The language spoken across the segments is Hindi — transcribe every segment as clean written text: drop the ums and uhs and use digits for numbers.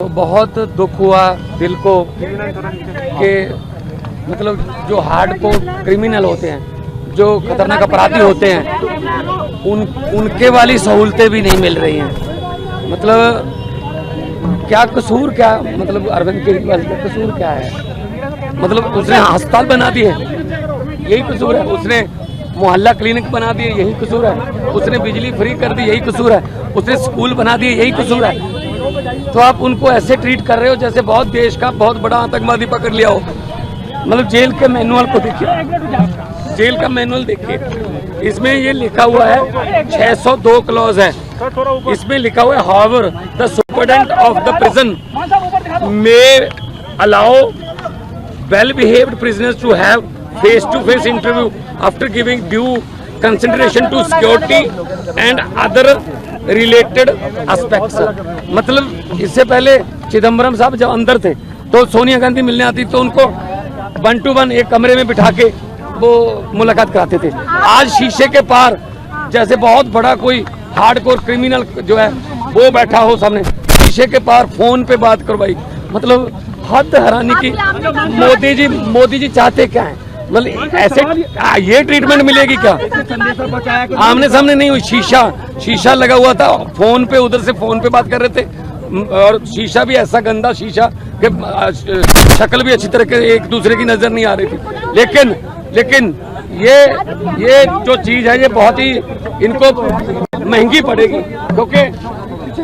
तो बहुत दुख हुआ दिल को कि मतलब जो हार्डकोर क्रिमिनल होते हैं, जो खतरनाक अपराधी होते हैं, उनके वाली सहूलतें भी नहीं मिल रही हैं। मतलब क्या कसूर, क्या मतलब अरविंद केजरीवाल का कसूर क्या है? मतलब उसने अस्पताल बना दिए, यही कसूर है। उसने मोहल्ला क्लिनिक बना दिए, यही कसूर है। उसने बिजली फ्री कर दी, यही कसूर है। उसने स्कूल बना दिए, यही कसूर है। तो आप उनको ऐसे ट्रीट कर रहे हो जैसे बहुत देश का बहुत बड़ा आतंकवादी पकड़ लिया हो। मतलब जेल के मैनुअल को देखिए, जेल का मैनुअल देखिए, इसमें ये लिखा हुआ है 602 क्लॉज है। इसमें लिखा हुआ है however the superintendent of the prison may allow well behaved prisoners to have face to face interview after giving due consideration to security and other related aspects. मतलब इससे पहले चिदम्बरम साहब जब अंदर थे तो सोनिया गांधी मिलने आती तो उनको 1 to 1 एक कमरे में बिठा के वो मुलाकात कराते थे। आज शीशे के पार जैसे बहुत बड़ा कोई हार्डकोर क्रिमिनल जो है वो बैठा हो सामने, शीशे के पार फोन पे बात करवाई। मतलब हद हैरानी की। मोदी जी चाहते क्या है? मतलब ऐसे ये ट्रीटमेंट मिलेगी क्या? आमने सामने नहीं हुई, शीशा लगा हुआ था, फोन पे उधर से फोन पे बात कर रहे थे, और शीशा भी ऐसा गंदा शीशा कि शक्ल भी अच्छी तरह के एक दूसरे की नजर नहीं आ रही थी। लेकिन ये जो चीज है ये बहुत ही इनको महंगी पड़ेगी, क्योंकि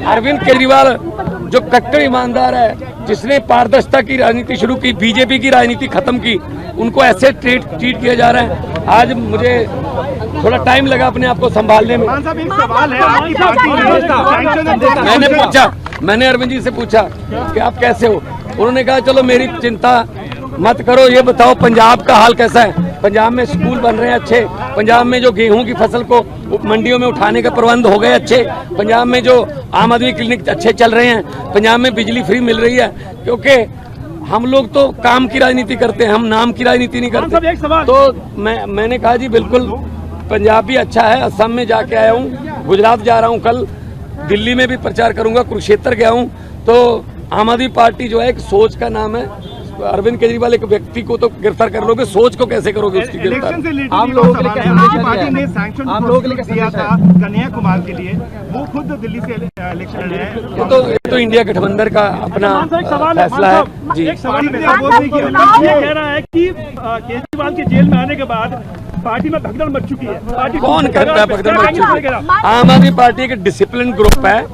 अरविंद केजरीवाल जो कट्टर ईमानदार है, जिसने पारदर्शिता की राजनीति शुरू की, बीजेपी की राजनीति खत्म की, उनको ऐसे ट्रीट किया जा रहा है। आज मुझे थोड़ा टाइम लगा अपने आप को संभालने में। मैंने अरविंद जी से पूछा कि आप कैसे हो? उन्होंने कहा चलो मेरी चिंता मत करो, ये बताओ पंजाब का हाल कैसा है? पंजाब में स्कूल बन रहे हैं अच्छे, पंजाब में जो गेहूं की फसल को मंडियों में उठाने का प्रबंध हो गए अच्छे, पंजाब में जो आम आदमी क्लिनिक अच्छे चल रहे हैं, पंजाब में बिजली फ्री मिल रही है। क्योंकि हम लोग तो काम की राजनीति करते हैं, हम नाम की राजनीति नहीं करते। तो मैंने कहा जी बिल्कुल पंजाब भी अच्छा है। असम में जाके आया हूँ, गुजरात जा रहा हूँ, कल दिल्ली में भी प्रचार करूंगा, कुरुक्षेत्र गया हूँ। तो आम आदमी पार्टी जो है एक सोच का नाम है। अरविंद केजरीवाल एक व्यक्ति को तो गिरफ्तार कर लोगे, सोच को कैसे करोगे उसकी गिरफ्तार? आम लोगों के लिए पार्टी ने सैंक्शन दिया था कन्हैया कुमार के लिए, वो खुद दिल्ली से इलेक्शन लड़े हैं। ये तो इंडिया गठबंधन का अपना फैसला है जी। एक सवाल कह रहा है कि केजरीवाल के जेल में आने के बाद पार्टी में भगदड़ मच चुकी है। कौन कहता है भगदड़ मच चुकी है? आम आदमी पार्टी एक डिसिप्लिन ग्रुप है।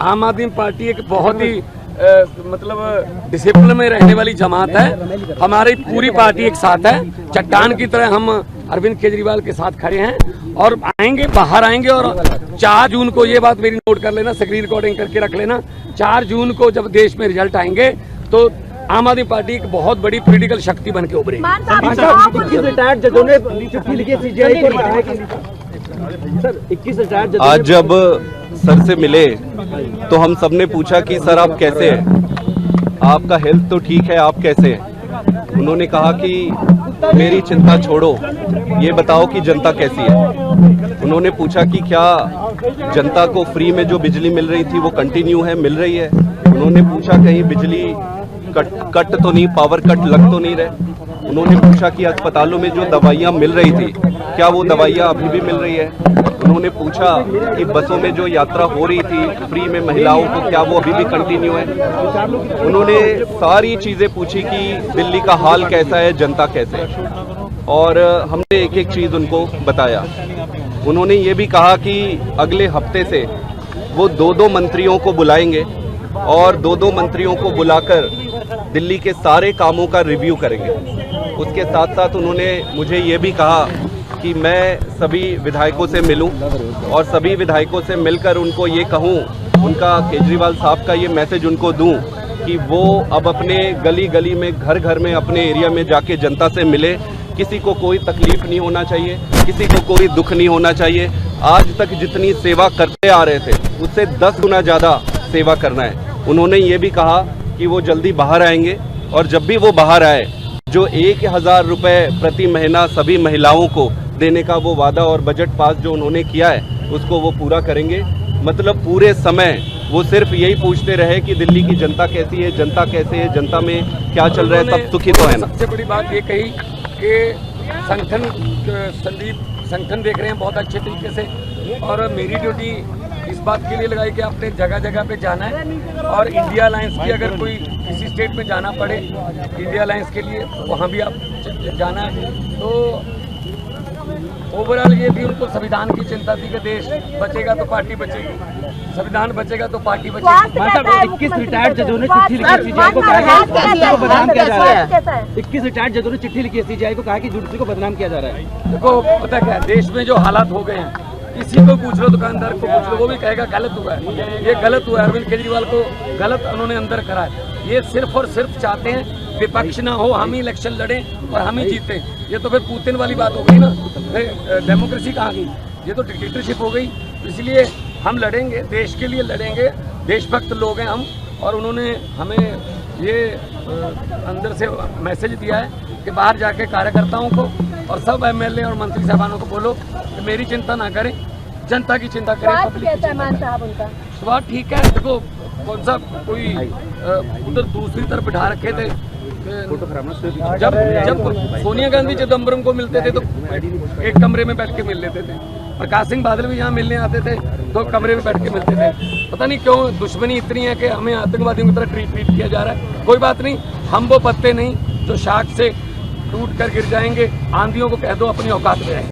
आम आदमी पार्टी एक बहुत ही मतलब डिसिप्लिन में रहने वाली जमात है। हमारी पूरी पार्टी एक साथ है, चट्टान की तरह हम अरविंद केजरीवाल के साथ खड़े हैं और आएंगे, बाहर आएंगे। और 4 जून को, ये बात मेरी नोट कर लेना, स्क्रीन रिकॉर्डिंग करके रख लेना, 4 जून को जब देश में रिजल्ट आएंगे तो आम आदमी पार्टी एक बहुत बड़ी पॉलिटिकल शक्ति बन के उभरेगी। आज जब सर से मिले तो हम सब ने पूछा कि सर आप कैसे हैं, आपका हेल्थ तो ठीक है, आप कैसे हैं? उन्होंने कहा कि मेरी चिंता छोड़ो, ये बताओ कि जनता कैसी है। उन्होंने पूछा कि क्या जनता को फ्री में जो बिजली मिल रही थी वो कंटिन्यू है, मिल रही है? उन्होंने पूछा कहीं बिजली कट तो नहीं, पावर कट लग तो नहीं रहे? उन्होंने पूछा कि अस्पतालों में जो दवाइयाँ मिल रही थी क्या वो दवाइयाँ अभी भी मिल रही है? उन्होंने पूछा कि बसों में जो यात्रा हो रही थी फ्री में महिलाओं को, क्या वो अभी भी कंटिन्यू है? उन्होंने सारी चीज़ें पूछी कि दिल्ली का हाल कैसा है, जनता कैसे है, और हमने एक एक चीज़ उनको बताया। उन्होंने ये भी कहा कि अगले हफ्ते से वो 2-2 मंत्रियों को बुलाएंगे और 2-2 मंत्रियों को बुलाकर दिल्ली के सारे कामों का रिव्यू करेंगे। उसके साथ साथ उन्होंने मुझे ये भी कहा कि मैं सभी विधायकों से मिलूं और सभी विधायकों से मिलकर उनको ये कहूं, उनका केजरीवाल साहब का ये मैसेज उनको दूं कि वो अब अपने गली गली में, घर घर में, अपने एरिया में जाके जनता से मिले। किसी को कोई तकलीफ नहीं होना चाहिए, किसी को कोई दुख नहीं होना चाहिए। आज तक जितनी सेवा करते आ रहे थे उससे 10 गुना ज़्यादा सेवा करना है। उन्होंने ये भी कहा कि वो जल्दी बाहर आएंगे और जब भी वो बाहर आए जो 1000 रुपये प्रति महीना सभी महिलाओं को देने का वो वादा और बजट पास जो उन्होंने किया है उसको वो पूरा करेंगे। मतलब पूरे समय वो सिर्फ यही पूछते रहे कि दिल्ली की जनता कैसी है, जनता कैसे है, जनता में क्या चल रहा है, सब सुखी तो है ना। सबसे बड़ी बात ये कही कि संगठन, संगठन देख रहे हैं बहुत अच्छे तरीके से, और मेरी ड्यूटी इस बात के लिए लगाई कि आपने जगह जगह पे जाना है, और इंडिया अलायंस की अगर कोई किसी स्टेट में जाना पड़े इंडिया अलायंस के लिए, वहाँ भी आप जाना है। तो ओवरऑल ये भी उनको संविधान की चिंता थी कि देश बचेगा तो पार्टी बचेगी, संविधान बचेगा तो पार्टी बचेगी। 21 रिटायर्ड जजों ने चिट्ठी लिखी सीजीआई को कहा कि बदनाम किया जा रहा है। 21 रिटायर्ड जजों ने चिट्ठी लिखी सीजीआई को कहा कि जुडिशरी को बदनाम किया जा रहा है। देखो पता क्या है, देश में जो हालात हो गए हैं, किसी को पूछ लो, दुकानदार को पूछ लो, वो भी कहेगा गलत हुआ है, ये गलत हुआ है। अरविंद केजरीवाल को गलत उन्होंने अंदर करा है। ये सिर्फ और सिर्फ चाहते हैं विपक्ष ना हो, हम ही इलेक्शन लड़ें और हम ही जीतें। ये तो फिर पुतिन वाली बात हो गई ना, डेमोक्रेसी कहाँ गई, ये तो डिक्टेटरशिप हो गई। इसलिए हम लड़ेंगे, देश के लिए लड़ेंगे, देशभक्त लोग हैं हम, और उन्होंने हमें ये अंदर से मैसेज दिया है कि बाहर जाके कार्यकर्ताओं को और सब एमएलए और मंत्री साहबानों को बोलो कि मेरी चिंता ना करें, जनता की चिंता करें। स्वास्थ्य ठीक है। देखो कौन सा कोई उधर दूसरी तरफ बिठा रखे थे, जब सोनिया गांधी चिदम्बरम को मिलते थे तो एक कमरे में बैठ के मिल लेते थे, प्रकाश सिंह बादल भी यहाँ मिलने आते थे तो कमरे में बैठ के मिलते थे। पता नहीं क्यों दुश्मनी इतनी है कि हमें आतंकवादियों की तरह ट्रीट किया जा रहा है। कोई बात नहीं, हम वो पत्ते नहीं जो शाख से टूट कर गिर जाएंगे। आंधियों को कह दो अपनी औकात में रहें।